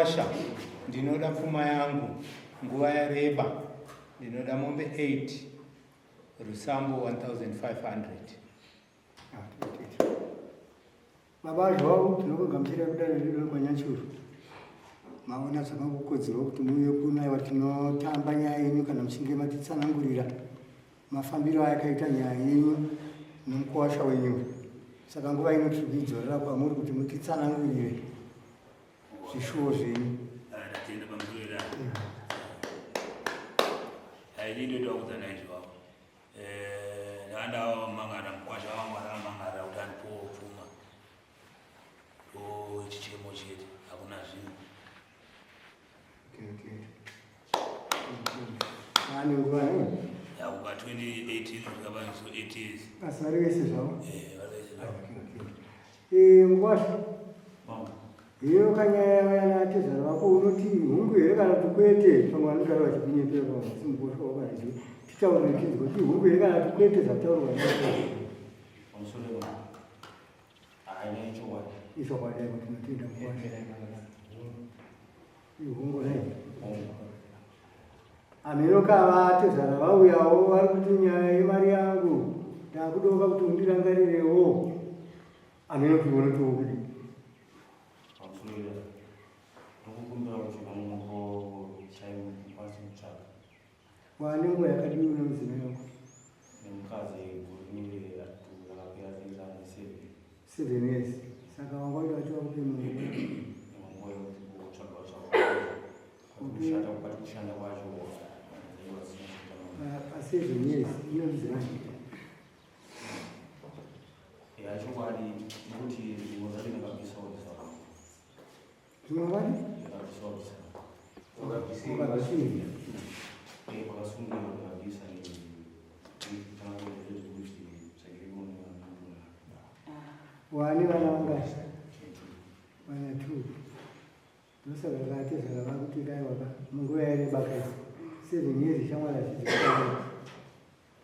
Asha ndinoda pfuma yangu nguva yareba, ndinoda mombe 8, Rusambo 1500. Baba zvavo tinokugamuchira kudaro rino manyachuru. Maona zvakakukodzerwa kuti muye kunaiwa tinotamba nyaya yenyu kana muchinge matitsanangurira mafambiro ayakaita nyaya yenyu nomukuwasha wenyu. Saka nguva ino tiri kuidzorera kwamuri kuti mutitsanangurire zvishuwo zvenyu. Tatienda pamutorera. Ndinoda kuudzana izvavo. Ndakandawo mangara mukwasha wangu aramangara kuti andipowo pfuma. Chichemo chete hakuna zvinhu. Ani nguva nei? Yakuba 2018 zvikaba 8 years. Basa vari vese zvavo? Vari vese zvavo. Mukwasha? Iyo kanyaya vayana atezara vako unoti hungu here kana kuti kwete pamwe vanogara vachikunyepera pamwe simuposha wakazvi titaurire chidzi kuti hungu here kana kuti kwete zvataurwa pamusoro haina ichokwadi ichokwadi kuti tinotoenda mukwasha ihungu nai ameno kava atezara vauyawo vari kuti nyaya yemari yangu ndakudoka kuti undirangarirewo ameno kuti unotiwo kudi wane nguva yakadii unomuzina yako? Nemukadzi gurumire akapera 7 years. Saka wangoita vachiva kupe munhu kushanda kwacho 7 years inomuzina yachokwadi nekuti zvinhu zvacho ndakabisaurisa zvinovani ukabvisini pakasungira kabisa wani vana vangasi vana 2 ndosaka kakatezara vakuti daiwaka munguva yareba kaisi 7 years shamwari achidzikaa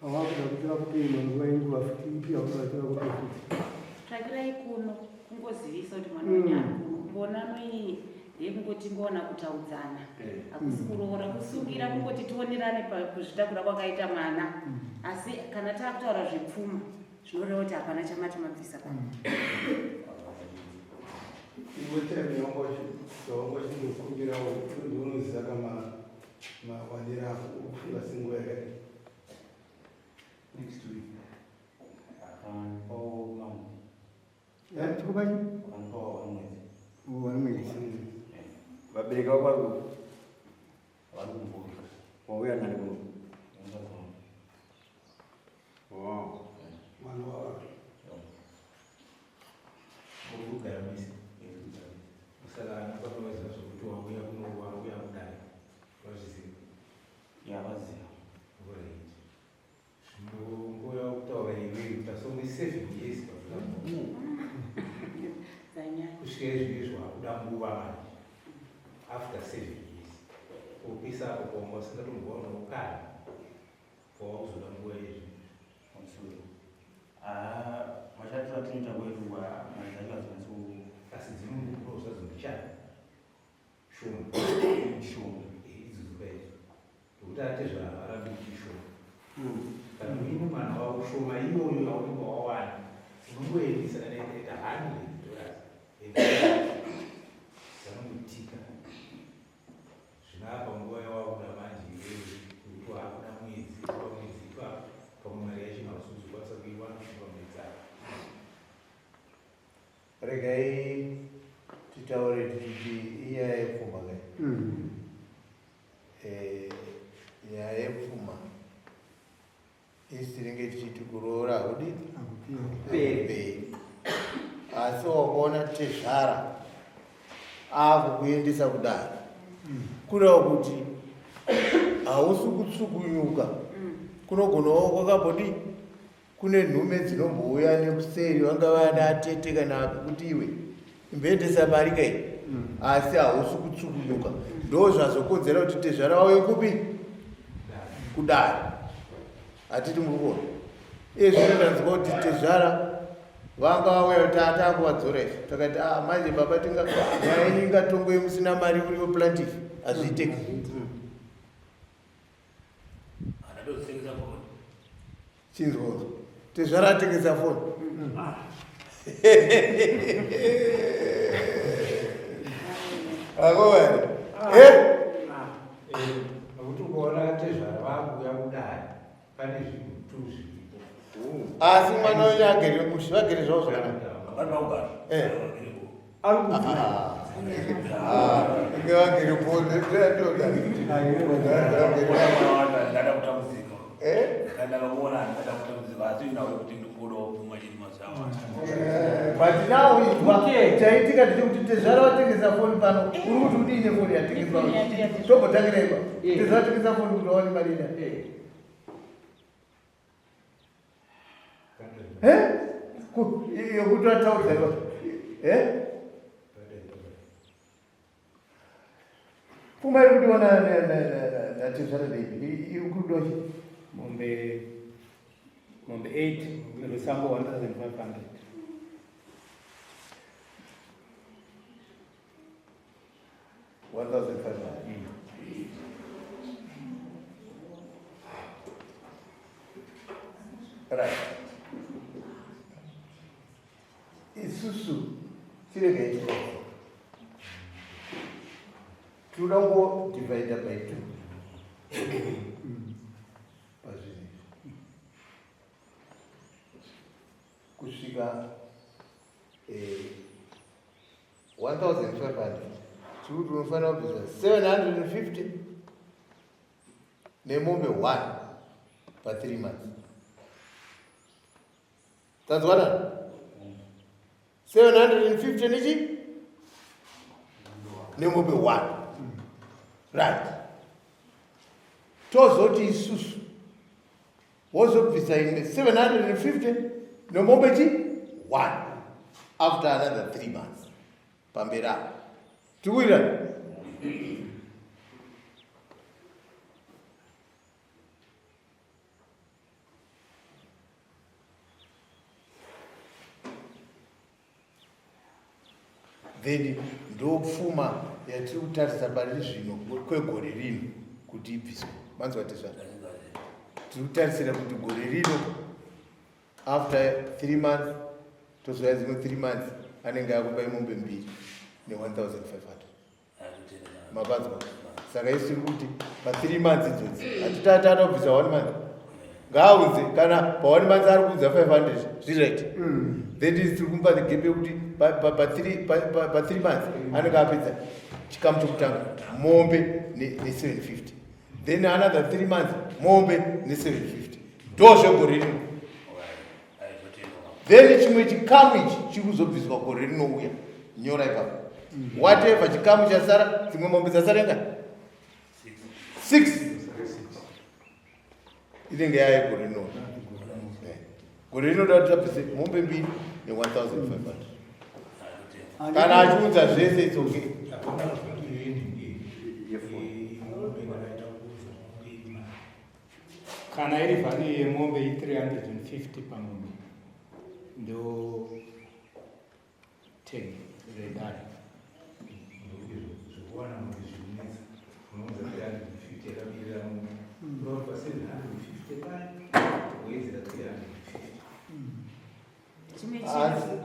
pavakuda kuti vakupeima nguva yenguva futi ipi vakuda kuti vakupe futi tsvakirai kuno kungozivisa kuti mwana wenyari kumbona noi ndekungoti ngoona kutaudzana hakusi kuroora kusungira kungoti tionerane kuzvitakura kwakaita mwana asi kana taakutaura zvepfuma zvinoreva kuti hapana chamati mabvisa pano iwetemiongochindofungirawo ndinoziva kamawanira ako okufunga senguva yakati next week akanpawo mamwe tikubachi akanpawo mwedzi wari mwedzi vabereki vako vari vari kumvuka wauya nani kuno mwana wavo kugara misi. Saka anapatovaziva zvokuti wauya kunouya kudai. Vazviziva. yavaziva nguva yakutaura iweyo utasonge 7 years kusvika izvizvi wakuda nguva manje after 7 years kupisa apo pomwe usingatombowawo kare wakuzoda nguva izvi pamusoro mashatiro atinoita kwedu mari dzacho hadzinaso asi dzinongokuva usazondichana shoma shoma idzodzika izvi nokuti atezvaarambi kuti shoma kana uine mwana wavo shoma iyoyo yaunenge wawana unongoendisa kanaita $100 zvanongoitika zvinapa nguva yawakuda manje kuti wakuda mwedzi pamwedzi ipapo pamwe mari yacho masuzu kwanisa kuiwana pamwedzi apo. regai titaure tichiti inyaya yepfuma kai nyaya yepfuma isi tinenge tichiti kuroora hakudi peri asi wakaona tezvara akukuendesa kudaro kureva kuti hausi kutsukunyuka kunogonawo kwakambodi kune nhume dzinombouya nekuseri vanga vana atete kana akuti iwe imboendesa mari kai asi hausi kutsukunyuka ndo zvazokodzera kuti tezvara wauye kupi kudaro hatiti muri kuona iye zvinotanzwa kuti tezvara vanga vauya kuti atanguvadzora izvi takati manje baba nyaya yenyu ingatongwe musina mari uriwo plantif hazviiteki chinzvonzo tezvaratengesa foni akovani nokuti ukaona tezvara vakuya kudai pane zvimutu zviripo asi mwana wenyu agere mushi vagere zvavo zvakanaka inge vagere patinaoizwa chaitika ndechekuti tezvara vatengesa foni pano uri kuti udine foni yatengeswa tombotangiraiba tezvara vatengesa foni kuti waone marina yokuti vataudza pfuma iri kudiwa natezvara leipi iri kudoshi mombe 8 Rusango 1,500. Right. Isusu chirege icho tudango divide by 2 pazviri kusvika 1,500 tiri unofanira kubvisa 750 nemombe 1 pa 3 months. Tazwana 750 nichi nemombe 1 right. Tozoti isusu wozobvisa ine 750 nemombe chi 1 after another 3 months pambera tikuira then ndopfuma yatiri kutarisa pari zvino kwegore rino kuti ibviswe manzwa tezva tiri kutarisira kuti gore rino after 3 months tozoya dzimwe 3 months anenge akupai mombe 2 ne1500 mapanzwa saka isi tiri kuti pa 3 months idzodzi hatitatata kubvisa 1 month ngaaudze kana pa 1 month ari kuudza 500 zvireti then tiri kumupa gepe yekuti pa 3 months anenge apedza chikamu chokutanga mombe ne750 then another 3 months mombe ne750 ndozvegore rino then chimwe chikamu ichi chiri kuzobviswa gore rinouya nyora ipapo whatever chikamu chasara dzimwe mombe dzasarenga 6 inenge yaye gore rino gore rinoda kuti tabvise mombe 2 ne1500 kana achiudza zvese itsoke kana iri vhani yemombe i350 pamombe ndo 10 redari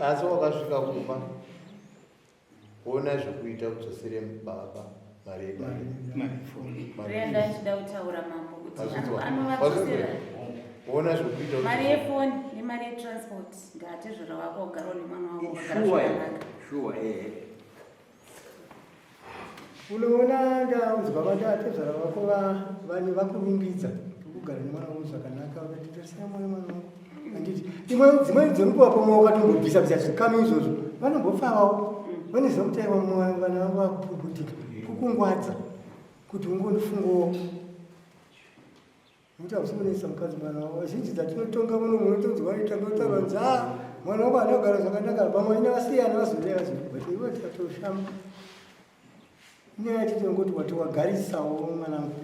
asi wakasvika kupa kuona zvekuita kudzosere baba mari Brenda achida kutaura mambo kuti anovadzosera kuona zvekuita mari yefoni nemari yetransport ngatizvora wako ugarawo nemwana wako ugara zvakanaka. unoona ngauzwa vatatezvara vako vane vakuvimbidza kugara nemwana wako zvakanaka vakatitarisira mwana wangu anditi dzimweni dzenguva pomwe wakatombobvisa bvisa zvikamu izvozvo vanombofavawo vanoziva kuti aiwa vana vavo vakupukutika kukungwadza kuti ungondifungowo nokuti hausimonesa mukadzi mwana wavo vazhinji dzatinotonga muno munotonzi waitangotavadza mwana wako ana kugara zvakanaka pamwe ine vasiyana vazoreva but ivo tikatoshama inyaya yacho tinongoti wati wagarisawo mwanangu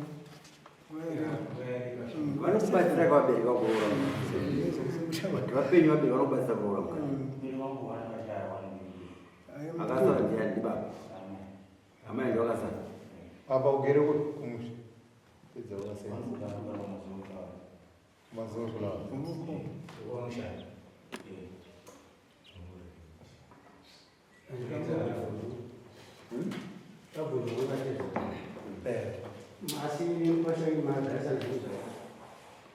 vanokubatsira kwavabereka kuroora vapenyu vabereka vanokubatsira kuroora mukana mberi wangu wana vachaya wangu akasara ndiani ndibaba amai ndo akasara apa ugere kuti kumusha pedza ukasenza mazozulawa wamushanda Masih ini pasal ini madrasah itu.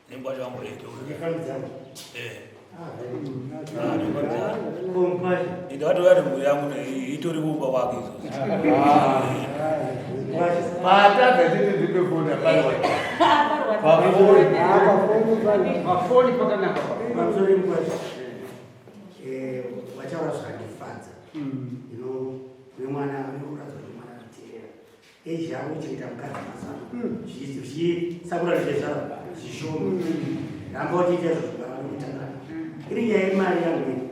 Ini buat yang boleh tu. Ini kan jam. Kompas. Itu ada yang itu ribu bawa gitu. mata gazeti ndipefona Mafoni mpaka na mazuri mkwaje. Wachawa sandifanza. You know, we mwana urazo mwana tira. Eja uchita mkazi masana. Shi sabura leza shishomo. Nambo tije zokugabana mutangana. Iri ya imari yangu.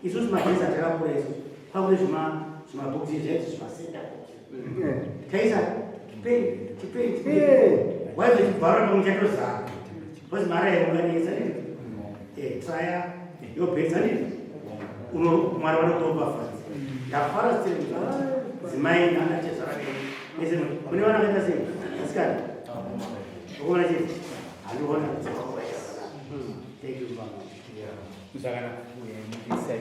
Isu simageza takapura isu. Pabule zuma boxi zetu simasenda. Kaisa kipei. Waje bara mungeko za. Bas mara ya ngani sasa. Saya yo pesa ni. Uno mara wana toba fans. Ya fara sile zimai na acha sarake. Ese mwenye wana kata sile. Askari. Uko na jibu. Aliona. Thank you very much. Usagana kuye mukisa